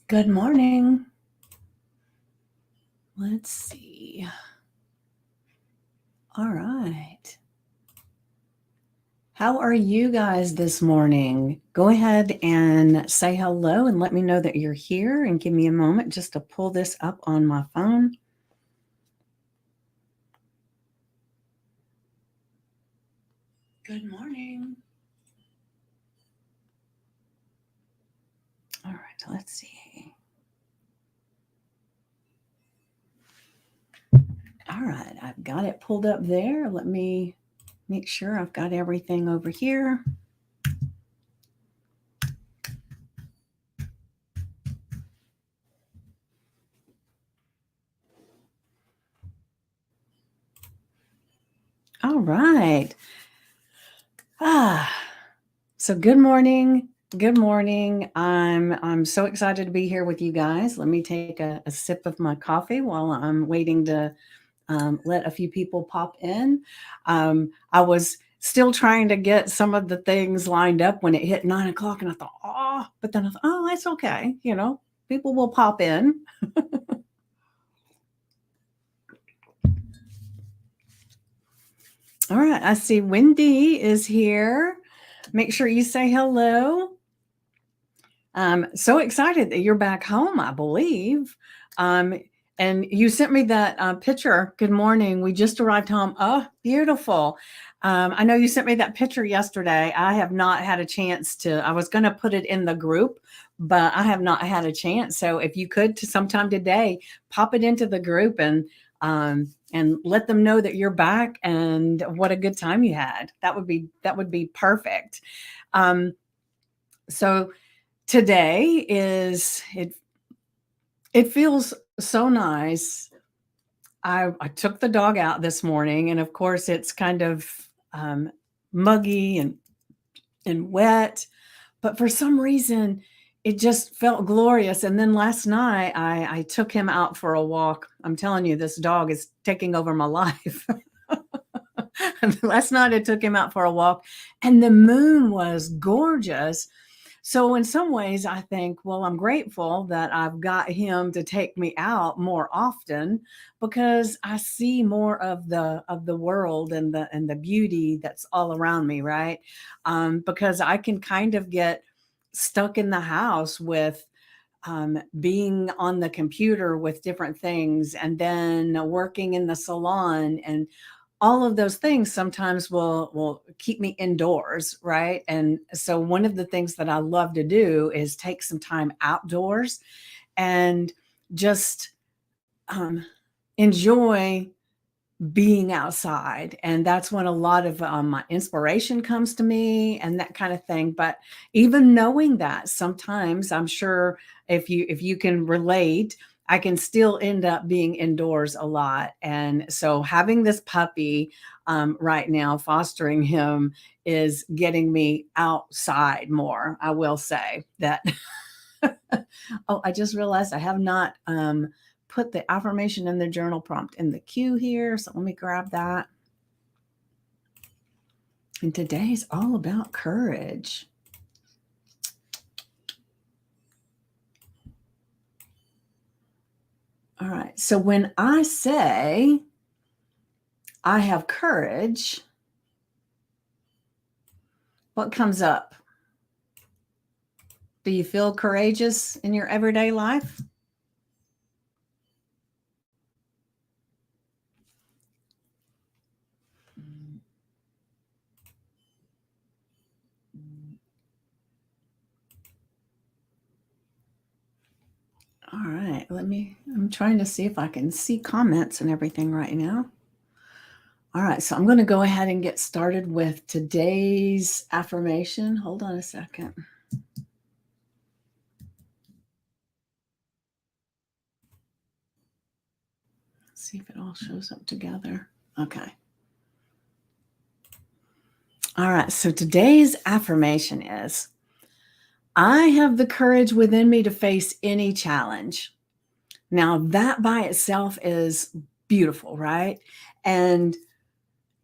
Good morning. Let's see. All right. How are you guys this morning? Go ahead and say hello and let me know that you're here and give me a moment just to pull this up on my phone. Good morning. All right, let's see. All right, I've got it pulled up there. Let me make sure I've got everything over here. All right. So good morning. Good morning. I'm so excited to be here with you guys. Let me take a sip of my coffee while I'm waiting to let a few people pop in. I was still trying to get some of the things lined up when it hit 9 o'clock, and I thought, oh, but then I thought, oh, that's okay. People will pop in. All right. I see Wendy is here. Make sure you say hello. I'm so excited that you're back home, I believe. Um, and you sent me that picture. Good morning. We just arrived home. Oh, beautiful. I know you sent me that picture yesterday. I have not had a chance to, I was going to put it in the group, but I have not had a chance. So if you could to sometime today, pop it into the group and let them know that you're back and what a good time you had. That would be perfect. Um, so today it feels so nice. I took the dog out this morning, and of course it's kind of um, muggy and wet, but for some reason it just felt glorious. And then last night I took him out for a walk. I'm telling you, this dog is taking over my life. Last night I took him out for a walk, and the moon was gorgeous. So in some ways, I think, well, I'm grateful that I've got him to take me out more often because I see more of the world and the beauty that's all around me, right? Because I can kind of get stuck in the house with being on the computer with different things and then working in the salon, and all of those things sometimes will keep me indoors, right? And so one of the things that I love to do is take some time outdoors and just um, enjoy being outside. And that's when a lot of my inspiration comes to me and that kind of thing. But even knowing that, sometimes I'm sure if you can relate, I can still end up being indoors a lot. And so having this puppy right now, fostering him, is getting me outside more. I will say that. Oh, I just realized I have not put the affirmation in the journal prompt in the queue here. So let me grab that. And today's all about courage. All right. So when I say I have courage, what comes up? Do you feel courageous in your everyday life? All right. I'm trying to see if I can see comments and everything right now. All right. So I'm going to go ahead and get started with today's affirmation. Hold on a second. Let's see if it all shows up together. Okay. All right. So today's affirmation is I have the courage within me to face any challenge. Now, that by itself is beautiful, right? And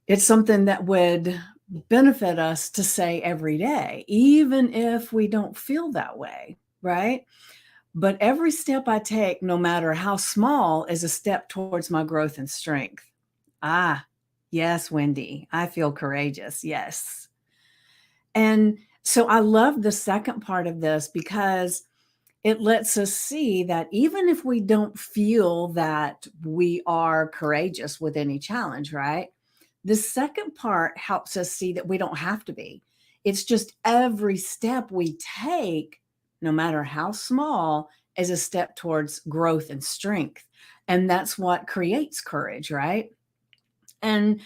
it's something that would benefit us to say every day, even if we don't feel that way, right? But every step I take, no matter how small, is a step towards my growth and strength. Ah, yes, Wendy, I feel courageous. Yes. And so I love the second part of this because it lets us see that even if we don't feel that we are courageous with any challenge, right? The second part helps us see that we don't have to be. It's just every step we take, no matter how small, is a step towards growth and strength. And that's what creates courage, right? And,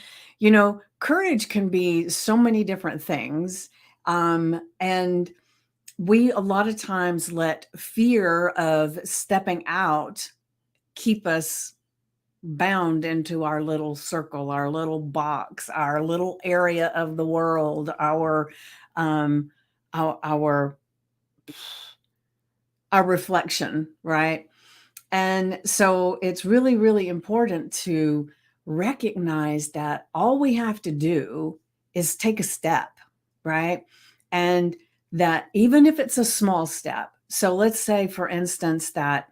courage can be so many different things. And we a lot of times let fear of stepping out keep us bound into our little circle, our little box, our little area of the world, um our our, our reflection, right? And so it's really, really important to recognize that all we have to do is take a step, right? And that even if it's a small step, so let's say, for instance, that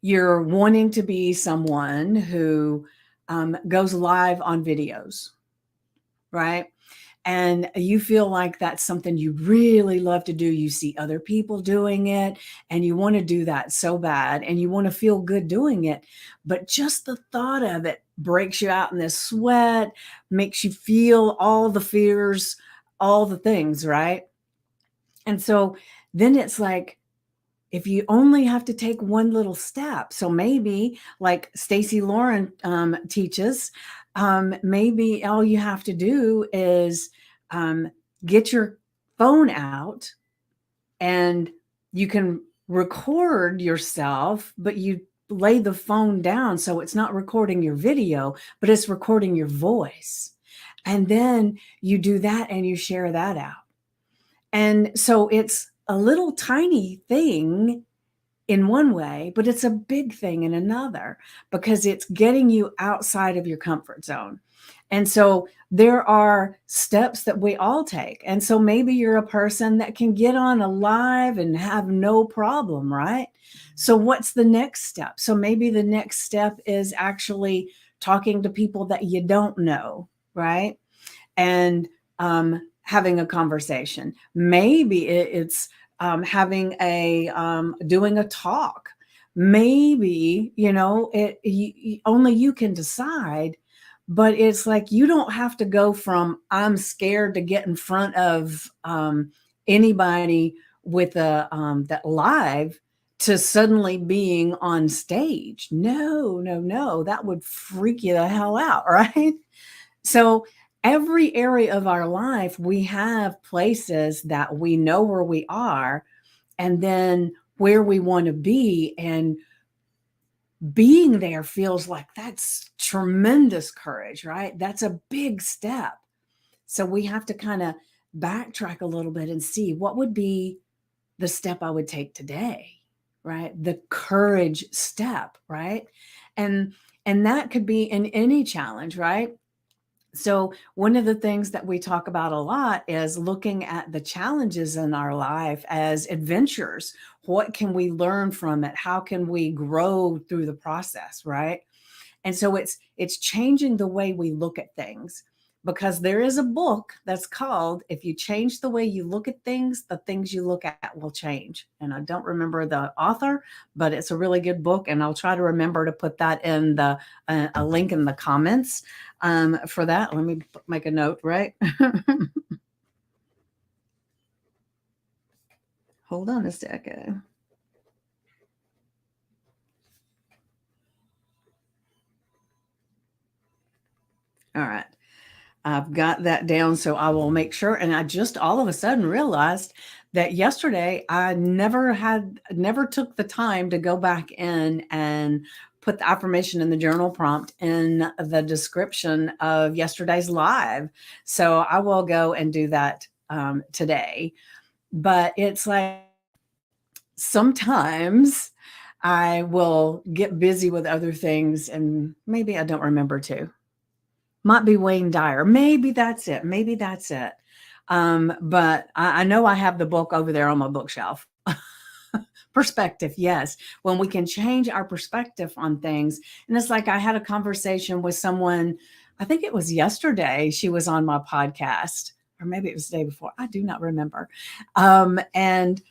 you're wanting to be someone who goes live on videos, right? And you feel like that's something you really love to do. You see other people doing it and you want to do that so bad and you want to feel good doing it. But just the thought of it breaks you out in this sweat, makes you feel all the fears, all the things, right? And so then it's like, if you only have to take one little step, so maybe like Stacy Lauren teaches, maybe all you have to do is um, get your phone out and you can record yourself, but you lay the phone down so it's not recording your video, but it's recording your voice. And then you do that and you share that out. And so it's a little tiny thing in one way, but it's a big thing in another because it's getting you outside of your comfort zone. And so there are steps that we all take. And so maybe you're a person that can get on a live and have no problem, right? So what's the next step? So maybe the next step is actually talking to people that you don't know, right? And having a conversation. Maybe it's having doing a talk. Maybe only you can decide. But it's like you don't have to go from I'm scared to get in front of anybody with a that live to suddenly being on stage. No, no, no, that would freak you the hell out, right? So every area of our life, we have places that we know where we are and then where we want to be. And being there feels like that's tremendous courage, right? That's a big step. So we have to kind of backtrack a little bit and see what would be the step I would take today, right? The courage step, right? And and that could be in any challenge, right? So, one of the things that we talk about a lot is looking at the challenges in our life as adventures. What can we learn from it? How can we grow through the process, right? And so it's changing the way we look at things because there is a book that's called If You Change the Way You Look at Things, the Things You Look at Will Change. And I don't remember the author, but it's a really good book and I'll try to remember to put that in the a link in the comments for that. Let me make a note, right? Hold on a second. All right. I've got that down, so I will make sure. And I just all of a sudden realized that yesterday I never took the time to go back in and put the affirmation in the journal prompt in the description of yesterday's live. So I will go and do that today. But it's like sometimes I will get busy with other things and maybe I don't remember to. Might be Wayne Dyer. Maybe that's it. Maybe that's it. But I know I have the book over there on my bookshelf. Perspective, yes. When we can change our perspective on things. And it's like I had a conversation with someone, I think it was yesterday, she was on my podcast, or maybe it was the day before. I do not remember. And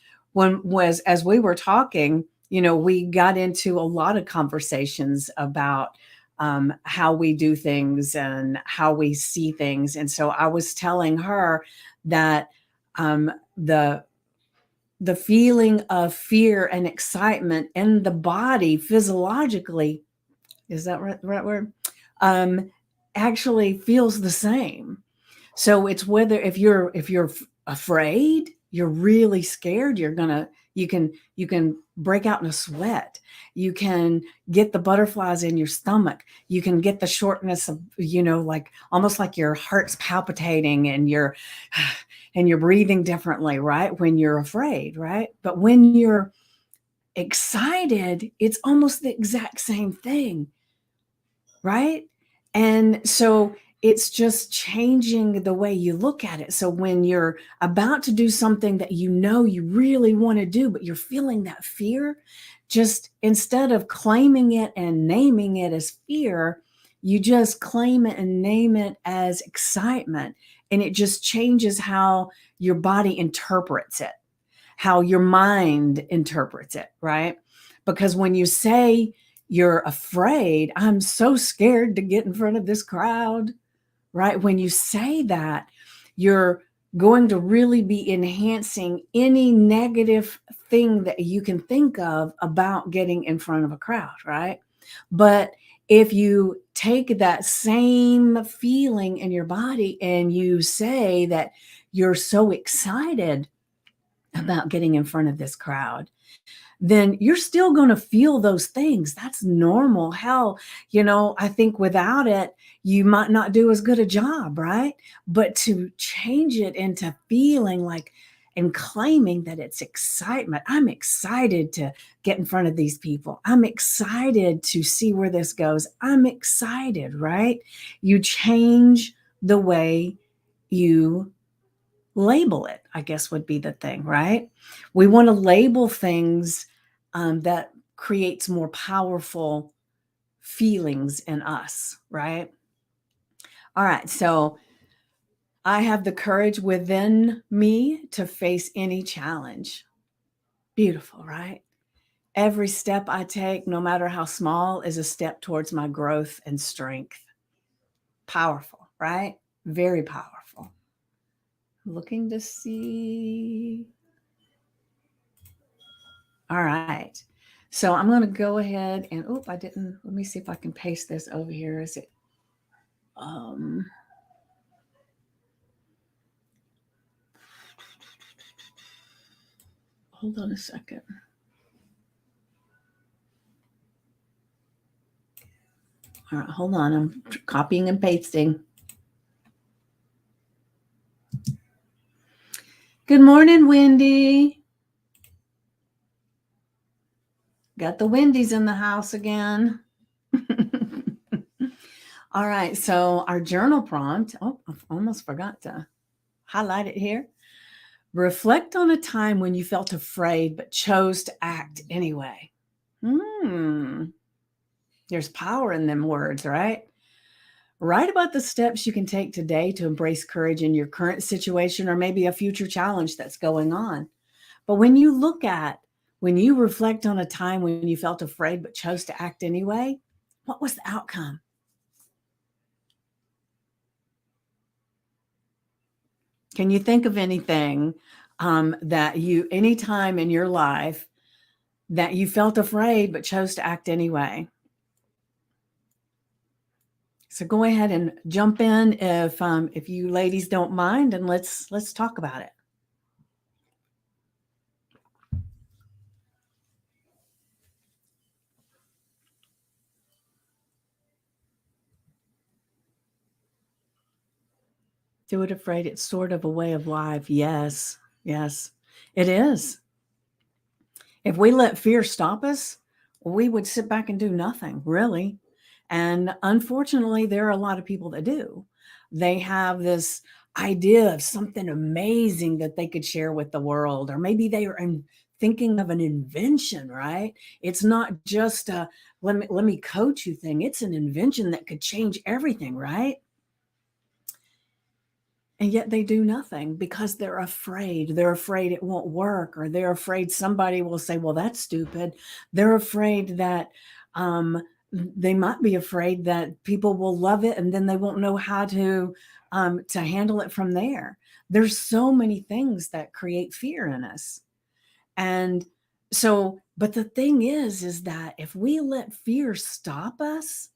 as we were talking, we got into a lot of conversations about how we do things and how we see things. And so I was telling her that um, the the feeling of fear and excitement in the body physiologically, is that right word? Um, Actually feels the same. So it's whether if you're afraid, you're really scared, you can break out in a sweat. You can get the butterflies in your stomach. You can get the shortness of, like almost like your heart's palpitating and you're breathing differently, right? When you're afraid, right? But when you're excited, it's almost the exact same thing, right? And so it's just changing the way you look at it. So when you're about to do something that you really want to do, but you're feeling that fear, just instead of claiming it and naming it as fear, you just claim it and name it as excitement. And it just changes how your body interprets it, how your mind interprets it, right? Because when you say, you're afraid, I'm so scared to get in front of this crowd, right? When you say that, you're going to really be enhancing any negative thing that you can think of about getting in front of a crowd, right? But if you take that same feeling in your body and you say that you're so excited about getting in front of this crowd, then you're still going to feel those things. That's normal. Hell, I think without it, you might not do as good a job, right? But to change it into feeling like and claiming that it's excitement. I'm excited to get in front of these people. I'm excited to see where this goes. I'm excited, right? You change the way you label it, I guess would be the thing, right? We want to label things that creates more powerful feelings in us, right? All right, so I have the courage within me to face any challenge. Beautiful, right? Every step I take, no matter how small, is a step towards my growth and strength. Powerful, right? Very powerful. Looking to see. All right. So I'm going to go ahead and, I didn't, let me see if I can paste this over here. Is it, um, hold on a second. All right, hold on. I'm copying and pasting. Good morning, Wendy. Got the Wendy's in the house again. All right, so our journal prompt, I almost forgot to highlight it here. Reflect on a time when you felt afraid but chose to act anyway. There's power in them words, right? Write about the steps you can take today to embrace courage in your current situation or maybe a future challenge that's going on. But when you reflect on a time when you felt afraid but chose to act anyway, what was the outcome? Can you think of anything anytime in your life that you felt afraid but chose to act anyway? So go ahead and jump in if you ladies don't mind, and let's talk about it. Do it afraid. It's sort of a way of life. Yes, yes, it is. If we let fear stop us, we would sit back and do nothing, really. And unfortunately, there are a lot of people that do. They have this idea of something amazing that they could share with the world, or maybe they are thinking of an invention, right? It's not just a let me coach you thing. It's an invention that could change everything, right? And yet they do nothing because they're afraid. They're afraid it won't work, or they're afraid somebody will say, well, that's stupid. They're afraid that they might be afraid that people will love it and then they won't know how to handle it from there. There's so many things that create fear in us. And so, but the thing is that if we let fear stop us,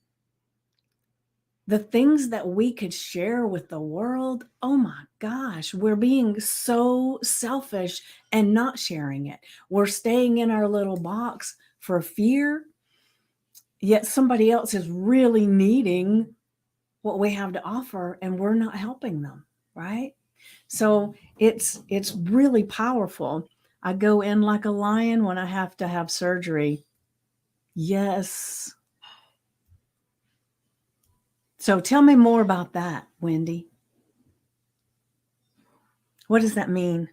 the things that we could share with the world, oh my gosh, we're being so selfish and not sharing it. We're staying in our little box for fear, yet somebody else is really needing what we have to offer and we're not helping them, right? So it's really powerful. I go in like a lion when I have to have surgery. Yes. So tell me more about that, Wendy. What does that mean?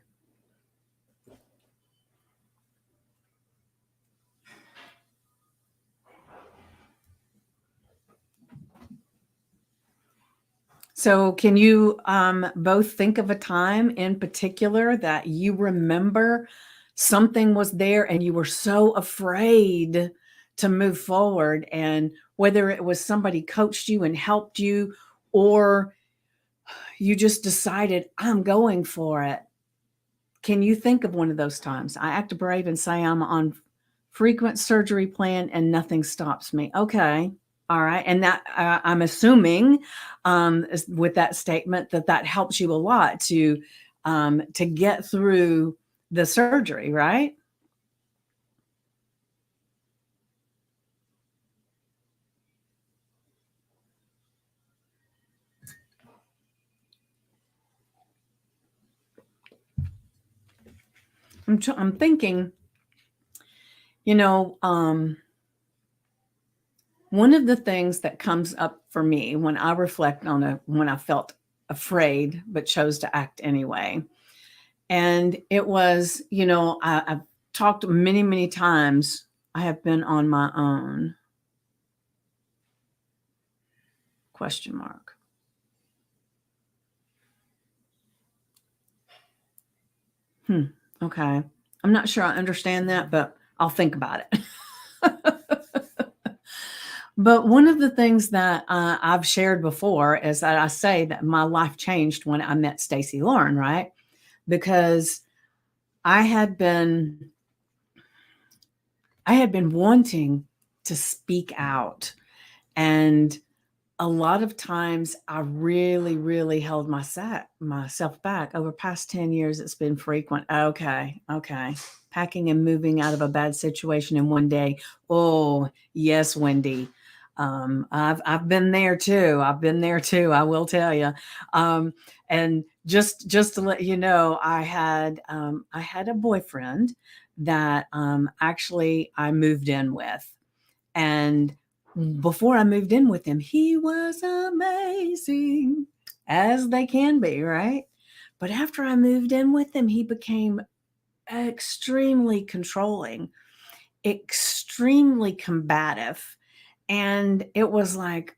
So can you both think of a time in particular that you remember something was there and you were so afraid to move forward, and whether it was somebody coached you and helped you, or you just decided, I'm going for it? Can you think of one of those times? I act brave and say I'm on frequent surgery plan and nothing stops me. Okay. All right. And that I'm assuming with that statement that helps you a lot to get through the surgery, right? I'm thinking, you know, one of the things that comes up for me when I reflect on when I felt afraid but chose to act anyway, and it was, I've talked many, many times. I have been on my own, question mark. Hmm. Okay. I'm not sure I understand that, but I'll think about it. But one of the things that I've shared before is that I say that my life changed when I met Stacy Lauren, right? Because I had been I had been wanting to speak out, and a lot of times I really, really held myself back. Over past 10 years, it's been frequent. Okay, okay. Packing and moving out of a bad situation in one day. Oh, yes, Wendy. I've been there too. I've been there too. I will tell you. And just to let you know, I had a boyfriend that actually I moved in with, and before I moved in with him, he was amazing, as they can be, right? But after I moved in with him, he became extremely controlling, extremely combative. And it was like,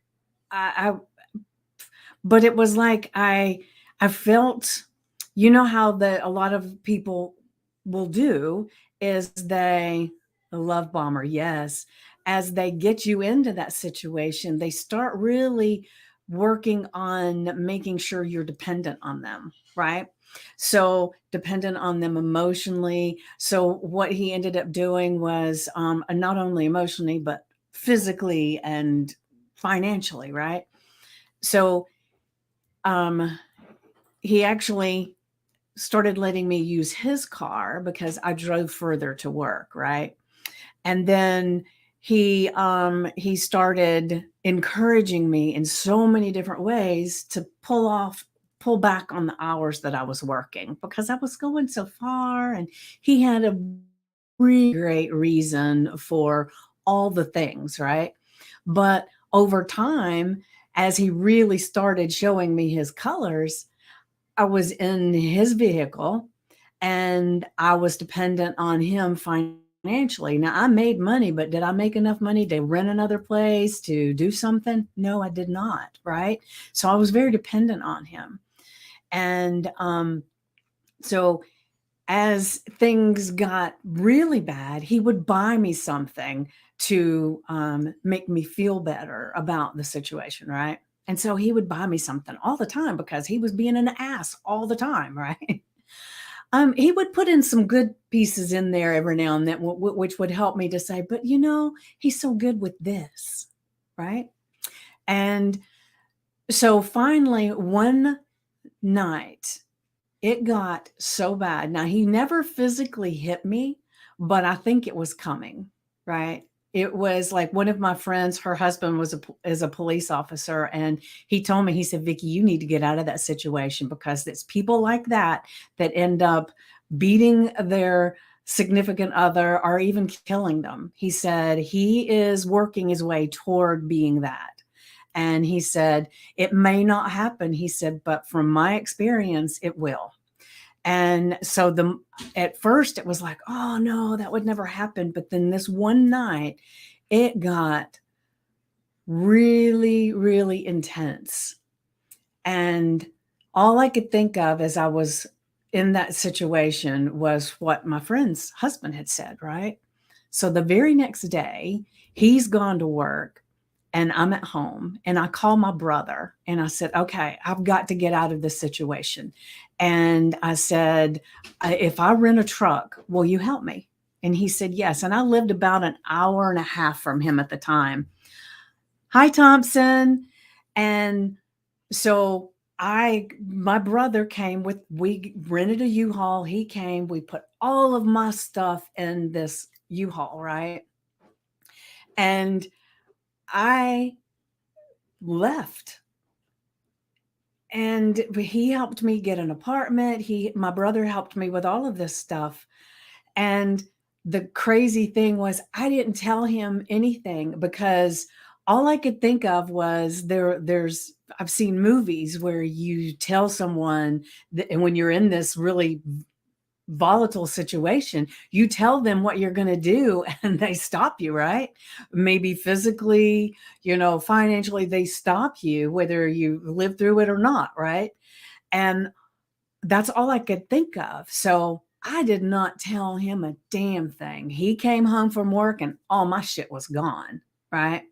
but it was like I felt, how a lot of people will do is they a love bomber, yes. As they get you into that situation, they start really working on making sure you're dependent on them, right? So dependent on them emotionally. So what he ended up doing was not only emotionally but physically and financially, right? So um, he actually started letting me use his car because I drove further to work, right? And then he started encouraging me in so many different ways to pull back on the hours that I was working because I was going so far, and he had a really great reason for all the things, right? But over time, as he really started showing me his colors, I was in his vehicle and I was dependent on him financially. Now I made money, but did I make enough money to rent another place, to do something? No, I did not, right? So I was very dependent on him. And so as things got really bad, he would buy me something to make me feel better about the situation, right? And so he would buy me something all the time because he was being an ass all the time, right? He would put in some good pieces in there every now and then, which would help me to say, but he's so good with this, right? And so finally, one night, it got so bad. Now, he never physically hit me, but I think it was coming, right? It was like one of my friends, her husband is a police officer, and he told me, he said, "Vicky, you need to get out of that situation because it's people like that that end up beating their significant other or even killing them." He said he is working his way toward being that. And he said, "It may not happen." He said, "But from my experience, it will." And so at first it was like, "Oh no, that would never happen." But then this one night, it got really, really intense. And all I could think of as I was in that situation was what my friend's husband had said, right? So the very next day, he's gone to work and I'm at home, and I call my brother and I said, "Okay, I've got to get out of this situation." And I said, "If I rent a truck, will you help me?" And he said, "Yes." And I lived about an hour and a half from him at the time. "Hi, Thompson." And so my brother came we rented a U-Haul. He came, we put all of my stuff in this U-Haul, right? And I left, and he helped me get an apartment. My brother helped me with all of this stuff. And the crazy thing was I didn't tell him anything because all I could think of was there's I've seen movies where you tell someone that, and when you're in this really volatile situation, you tell them what you're going to do and they stop you, right? Maybe physically, financially, they stop you, whether you live through it or not, right? And that's all I could think of. So I did not tell him a damn thing. He came home from work and all my shit was gone, right?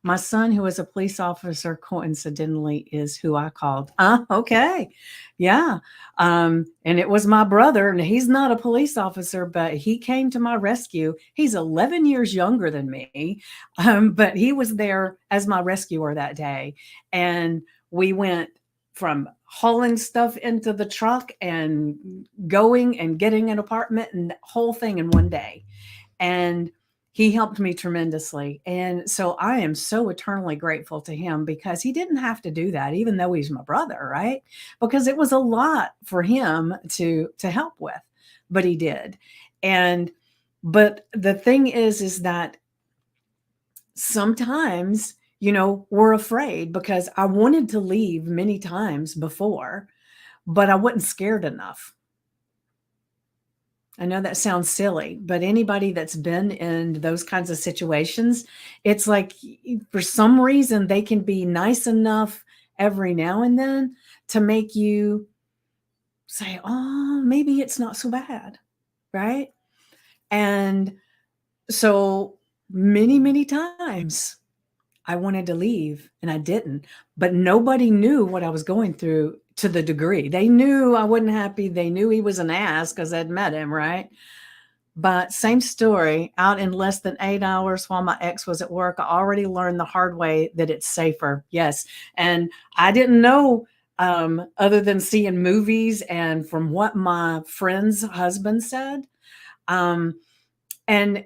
My son, who is a police officer, coincidentally, is who I called. Okay. Yeah. And it was my brother, and he's not a police officer, but he came to my rescue. He's 11 years younger than me, but he was there as my rescuer that day. And we went from hauling stuff into the truck and going and getting an apartment and the whole thing in one day. And he helped me tremendously. And so I am so eternally grateful to him because he didn't have to do that, even though he's my brother, right? Because it was a lot for him to help with, but he did. And but the thing is that sometimes, we're afraid, because I wanted to leave many times before, but I wasn't scared enough. I know that sounds silly, but anybody that's been in those kinds of situations, it's like for some reason they can be nice enough every now and then to make you say, "Oh, maybe it's not so bad." Right? And so many, many times I wanted to leave and I didn't, but nobody knew what I was going through to the degree. They knew I wasn't happy. They knew he was an ass because I'd met him, right? But same story, out in less than 8 hours while my ex was at work, I already learned the hard way that it's safer. Yes. And I didn't know, other than seeing movies and from what my friend's husband said. Um, and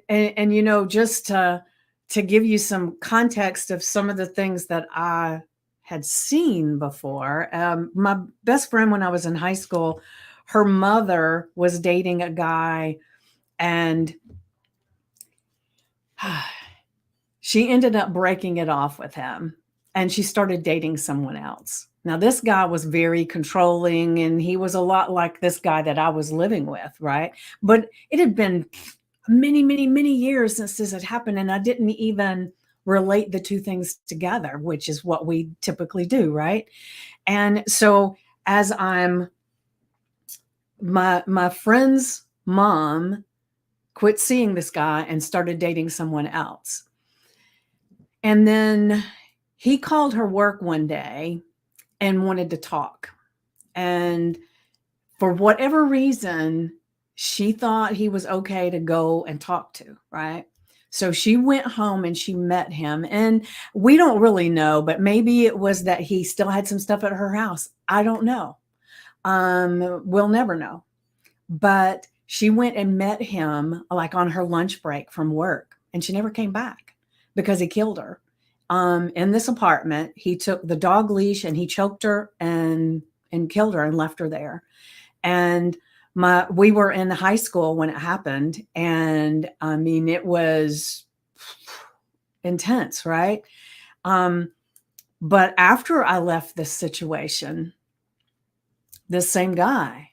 just to give you some context of some of the things that I had seen before, my best friend when I was in high school, her mother was dating a guy, and she ended up breaking it off with him, and she started dating someone else. Now, this guy was very controlling and he was a lot like this guy that I was living with, right? But it had been many, many, many years since this had happened, and I didn't even relate the two things together, which is what we typically do, right? And so as I'm my friend's mom quit seeing this guy and started dating someone else. And then he called her work one day and wanted to talk. And for whatever reason, she thought he was okay to go and talk to, right? So she went home and she met him. And we don't really know, but maybe it was that he still had some stuff at her house. I don't know. We'll never know. But she went and met him like on her lunch break from work, and she never came back because he killed her. In this apartment, he took the dog leash and he choked her and killed her and left her there. And we were in high school when it happened, and I mean it was intense, right? But after I left this situation, this same guy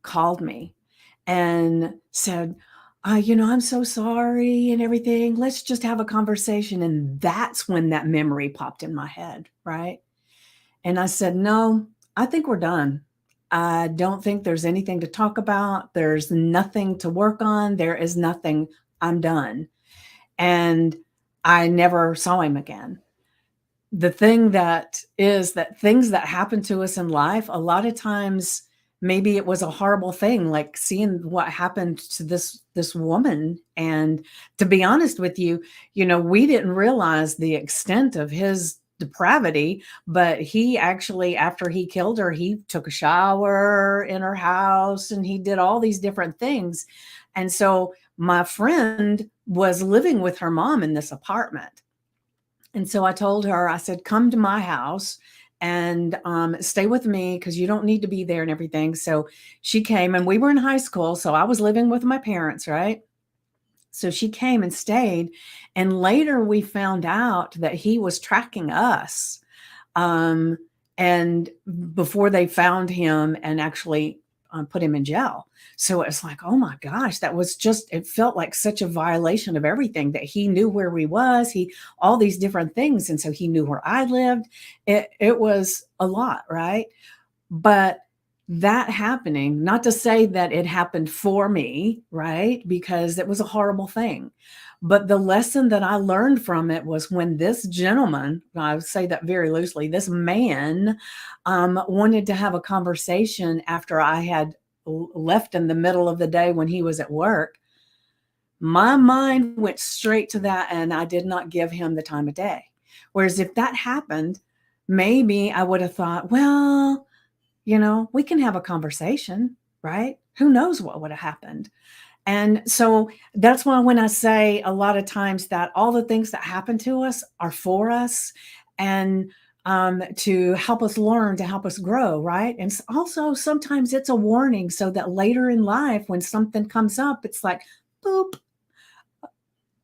called me and said, I'm so sorry and everything. Let's just have a conversation. And that's when that memory popped in my head, right? And I said, no, I think we're done. I don't think there's anything to talk about. There's nothing to work on. There is nothing. I'm done. And I never saw him again. The thing that is that things that happen to us in life, a lot of times, maybe it was a horrible thing, like seeing what happened to this woman. And to be honest with you, we didn't realize the extent of his depravity, but he actually, after he killed her, he took a shower in her house and he did all these different things. And so my friend was living with her mom in this apartment. And so I told her, I said, come to my house and stay with me because you don't need to be there and everything. So she came, and we were in high school. So I was living with my parents, right? So she came and stayed. And later we found out that he was tracking us. Um, and before they found him and actually put him in jail. So it's like, oh my gosh, it felt like such a violation of everything that he knew where we was, all these different things. And so he knew where I lived. It was a lot, right? But that happening, not to say that it happened for me, right? Because it was a horrible thing. But the lesson that I learned from it was when this gentleman, I would say that very loosely, this man wanted to have a conversation after I had left in the middle of the day when he was at work, my mind went straight to that and I did not give him the time of day. Whereas if that happened, maybe I would have thought, well, we can have a conversation, right? Who knows what would have happened? And so that's why when I say a lot of times that all the things that happen to us are for us and to help us learn, to help us grow, right? And also sometimes it's a warning so that later in life, when something comes up, it's like, boop,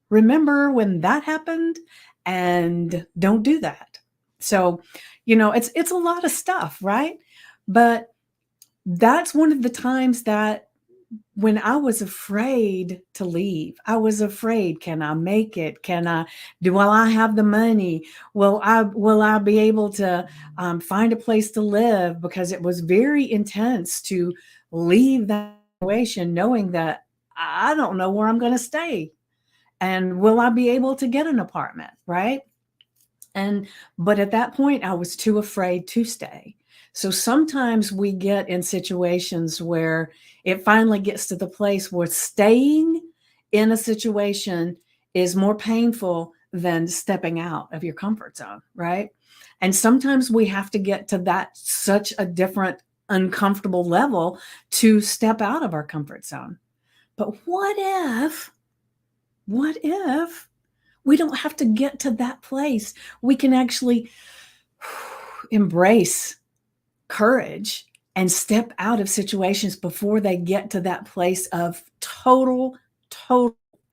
remember when that happened and don't do that. So, it's a lot of stuff, right? But that's one of the times that when I was afraid to leave, I was afraid, can I make it? Will I have the money? Will I be able to find a place to live? Because it was very intense to leave that situation knowing that I don't know where I'm going to stay. And will I be able to get an apartment? Right. But at that point, I was too afraid to stay. So sometimes we get in situations where it finally gets to the place where staying in a situation is more painful than stepping out of your comfort zone, right? And sometimes we have to get to that such a different uncomfortable level to step out of our comfort zone. But what if we don't have to get to that place? We can actually embrace courage and step out of situations before they get to that place of total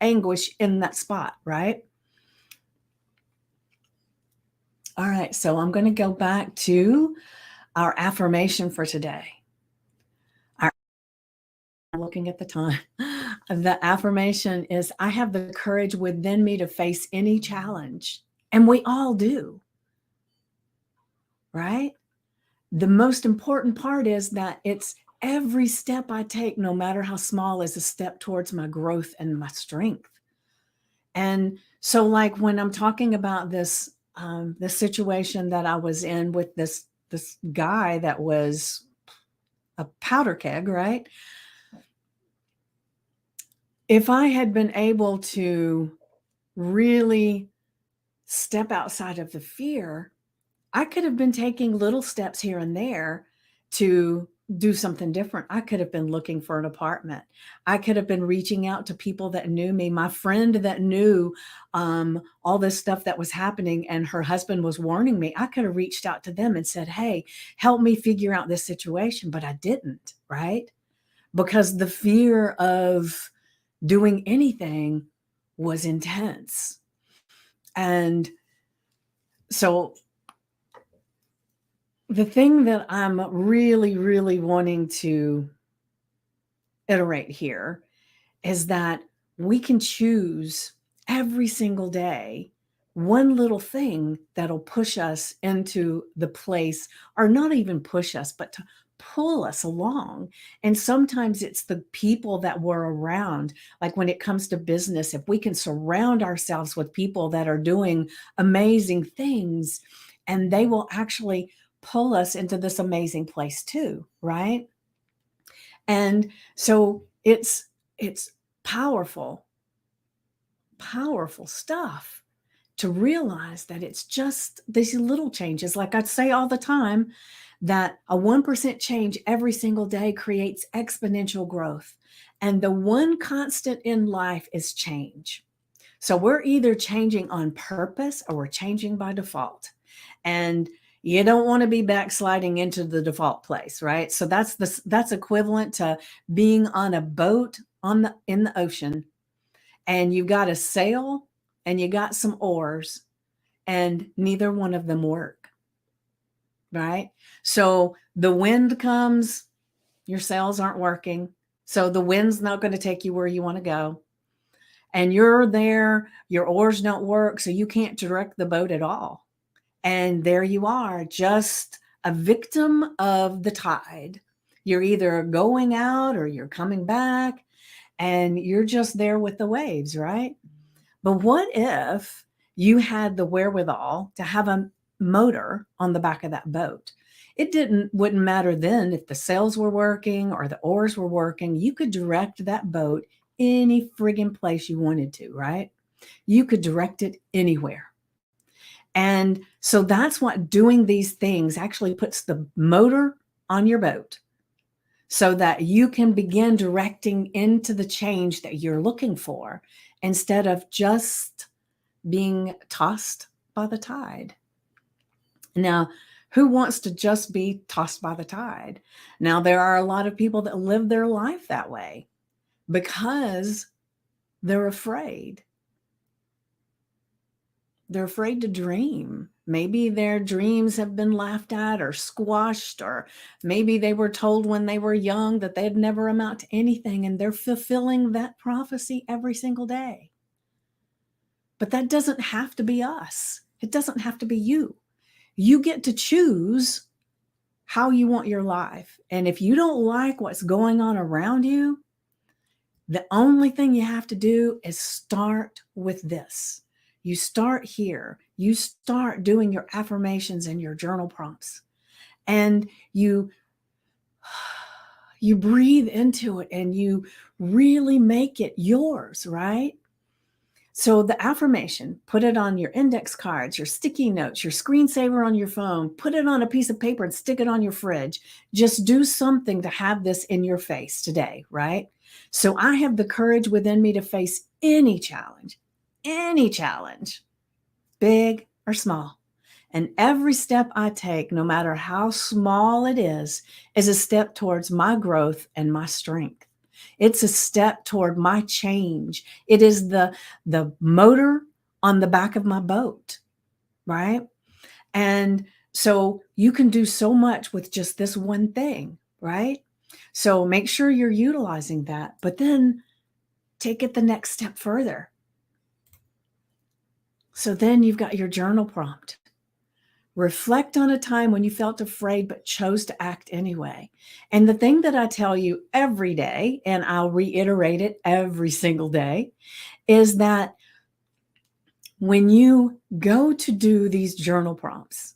anguish in that spot, right? All right, so I'm going to go back to Our affirmation for today. Our, looking at the time. The affirmation is I have the courage within me to face any challenge. And we all do, right? The most important part is that it's every step I take, no matter how small, is a step towards my growth and my strength. And so, like when I'm talking about this situation that I was in with this guy that was a powder keg, right? If I had been able to really step outside of the fear, I could have been taking little steps here and there to do something different. I could have been looking for an apartment. I could have been reaching out to people that knew me. My friend that knew all this stuff that was happening and her husband was warning me, I could have reached out to them and said, hey, help me figure out this situation. But I didn't, right? Because the fear of doing anything was intense. And so the thing that I'm really, really wanting to iterate here is that we can choose every single day one little thing that'll push us into the place, or not even push us, but to pull us along. And sometimes it's the people that we're around. Like when it comes to business, if we can surround ourselves with people that are doing amazing things, and they will actually pull us into this amazing place too, right? And so it's powerful, powerful stuff to realize that it's just these little changes. Like I say all the time, that a 1% change every single day creates exponential growth. And the one constant in life is change. So we're either changing on purpose or we're changing by default. And you don't want to be backsliding into the default place, right? So that's equivalent to being on a boat in the ocean, and you got a sail and you got some oars, and neither one of them work, right? So the wind comes, your sails aren't working. So the wind's not going to take you where you want to go. And you're there, your oars don't work, so you can't direct the boat at all. And there you are, just a victim of the tide. You're either going out or you're coming back, and you're just there with the waves, right? But what if you had the wherewithal to have a motor on the back of that boat? Wouldn't matter then if the sails were working or the oars were working. You could direct that boat any friggin' place you wanted to, right? You could direct it anywhere. And so that's what doing these things actually puts the motor on your boat, so that you can begin directing into the change that you're looking for, instead of just being tossed by the tide. Now, who wants to just be tossed by the tide? Now, there are a lot of people that live their life that way because they're afraid. They're afraid to dream. Maybe their dreams have been laughed at or squashed, or maybe they were told when they were young that they'd never amount to anything, and they're fulfilling that prophecy every single day. But that doesn't have to be us. It doesn't have to be you. You get to choose how you want your life. And if you don't like what's going on around you, the only thing you have to do is start with this. You start here. You start doing your affirmations and your journal prompts. And you breathe into it and you really make it yours, right? So the affirmation, put it on your index cards, your sticky notes, your screensaver on your phone, put it on a piece of paper and stick it on your fridge. Just do something to have this in your face today, right? So I have the courage within me to face any challenge, big or small. And every step I take, no matter how small it is a step towards my growth and my strength. It's a step toward my change. It is the motor on the back of my boat, right? And So you can do so much with just this one thing, right? So make sure you're utilizing that, but then take it the next step further. So then you've got your journal prompt. Reflect on a time when you felt afraid but chose to act anyway. And the thing that I tell you every day, and I'll reiterate it every single day, is that when you go to do these journal prompts,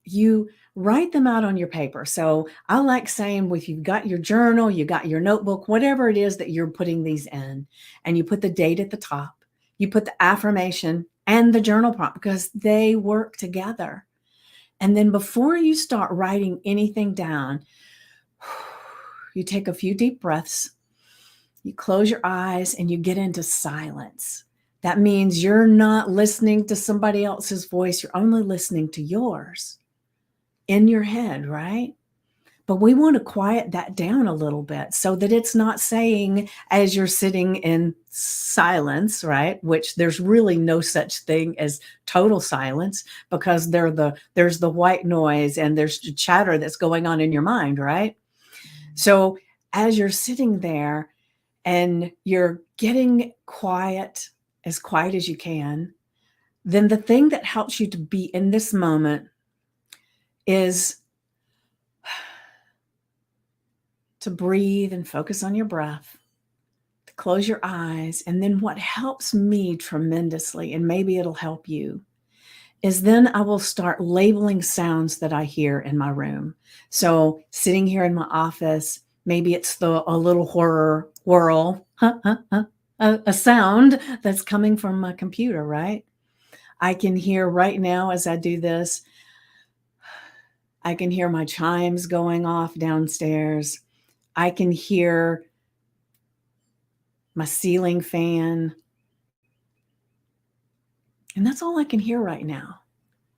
you write them out on your paper. So I like saying, if you've got your journal, you got your notebook, whatever it is that you're putting these in, and you put the date at the top, you put the affirmation and the journal prompt because they work together. And then before you start writing anything down, you take a few deep breaths, you close your eyes, and you get into silence. That means you're not listening to somebody else's voice, you're only listening to yours in your head, right? But we want to quiet that down a little bit so that it's not saying as you're sitting in silence, right? Which there's really no such thing as total silence because there's the white noise and there's the chatter that's going on in your mind, right? So as you're sitting there and you're getting quiet as you can, then the thing that helps you to be in this moment is to breathe and focus on your breath, to close your eyes. And then what helps me tremendously, and maybe it'll help you, is then I will start labeling sounds that I hear in my room. So sitting here in my office, maybe it's a little horror whirl, a sound that's coming from my computer, right? I can hear right now as I do this, I can hear my chimes going off downstairs. I can hear my ceiling fan. And that's all I can hear right now.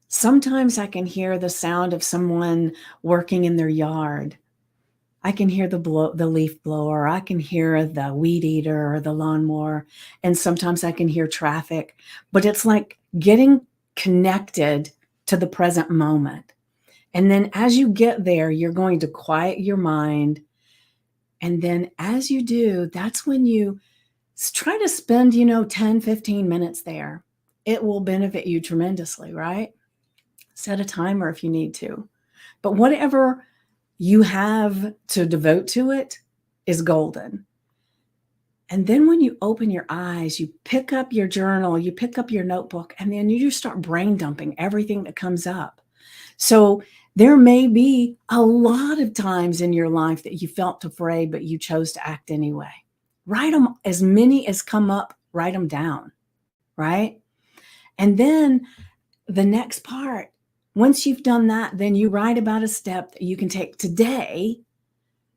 Sometimes I can hear the sound of someone working in their yard. I can hear the leaf blower. I can hear the weed eater or the lawnmower. And sometimes I can hear traffic. But it's like getting connected to the present moment. And then as you get there, you're going to quiet your mind. And then as you do, that's when you try to spend, 10, 15 minutes there. It will benefit you tremendously, right? Set a timer if you need to. But whatever you have to devote to it is golden. And then when you open your eyes, you pick up your journal, you pick up your notebook, and then you just start brain dumping everything that comes up. So there may be a lot of times in your life that you felt afraid, but you chose to act anyway. Write them, as many as come up, write them down, right? And then the next part, once you've done that, then you write about a step that you can take today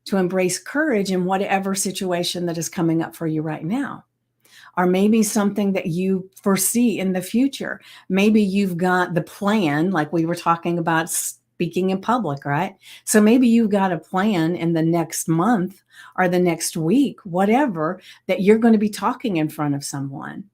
to embrace courage in whatever situation that is coming up for you right now. Or maybe something that you foresee in the future. Maybe you've got the plan, like we were talking about speaking in public, right? So maybe you've got a plan in the next month or the next week, whatever, that you're going to be talking in front of someone.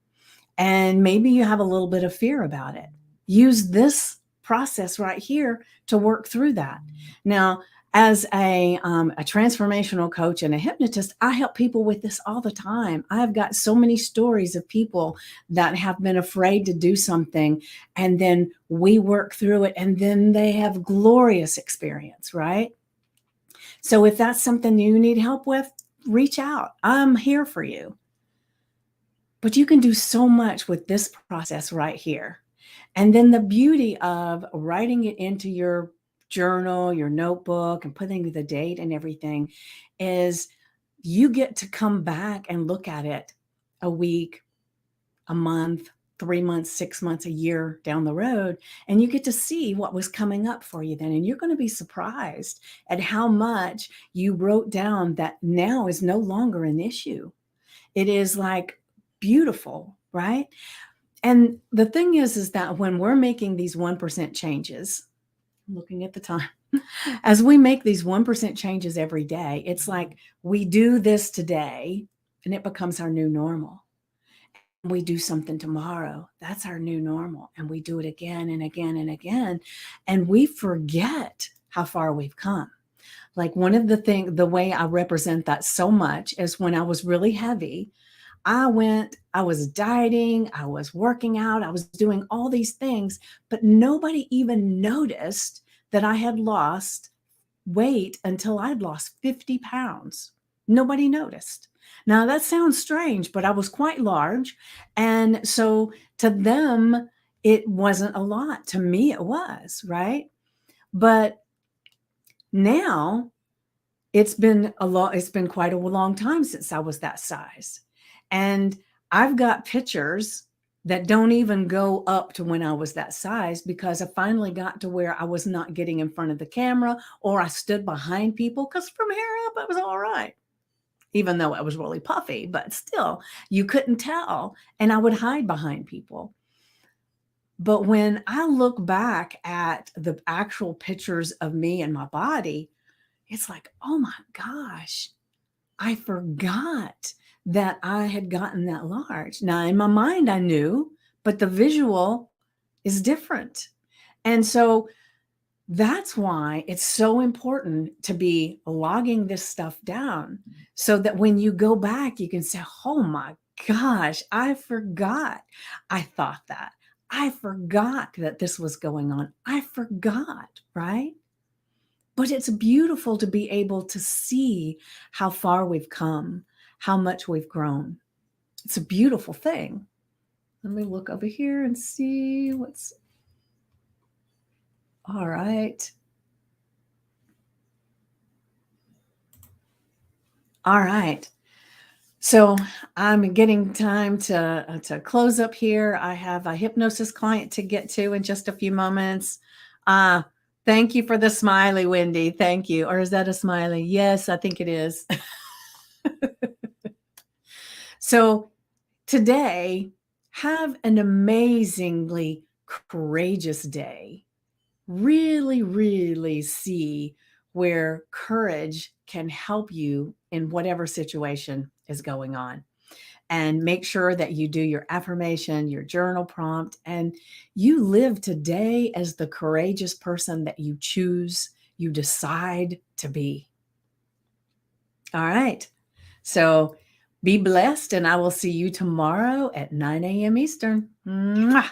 And maybe you have a little bit of fear about it. Use this process right here to work through that. Now, as a transformational coach and a hypnotist, I help people with this all the time. I've got so many stories of people that have been afraid to do something, and then we work through it, and then they have glorious experience, right? So if that's something you need help with, reach out. I'm here for you. But you can do so much with this process right here. And then the beauty of writing it into your journal, your notebook, and putting the date and everything is you get to come back and look at it a week, a month, 3 months, 6 months, a year down the road, and you get to see what was coming up for you then. And you're going to be surprised at how much you wrote down that now is no longer an issue. It is like beautiful, right? And the thing is that when we're making these 1% changes, looking at the time, as we make these 1% changes every day, it's like we do this today and it becomes our new normal. we do something tomorrow, that's our new normal. And we do it again and again and again. And we forget how far we've come. Like one of the way I represent that so much is when I was really heavy, I was dieting, I was working out, I was doing all these things, but nobody even noticed that I had lost weight until I'd lost 50 pounds. Nobody noticed. Now that sounds strange, but I was quite large. And so to them, it wasn't a lot. To me, it was, right? But now it's been quite a long time since I was that size. And I've got pictures that don't even go up to when I was that size because I finally got to where I was not getting in front of the camera or I stood behind people because from here up, I was all right. Even though I was really puffy, but still, you couldn't tell. And I would hide behind people. But when I look back at the actual pictures of me and my body, it's like, oh my gosh, I forgot that I had gotten that large. Now, in my mind, I knew, but the visual is different. And so that's why it's so important to be logging this stuff down so that when you go back, you can say, oh my gosh, I forgot I thought that. I forgot that this was going on. I forgot, right? But it's beautiful to be able to see how far we've come, how much we've grown. It's a beautiful thing. Let me look over here and see what's all right. All right. So I'm getting time to close up here. I have a hypnosis client to get to in just a few moments. Uh, thank you for the smiley, Wendy. Thank you. Or is that a smiley? Yes, I think it is. So today, have an amazingly courageous day. Really, really see where courage can help you in whatever situation is going on. And make sure that you do your affirmation, your journal prompt, and you live today as the courageous person that you choose, you decide to be. All right. So be blessed, and I will see you tomorrow at 9 a.m. Eastern. Mwah.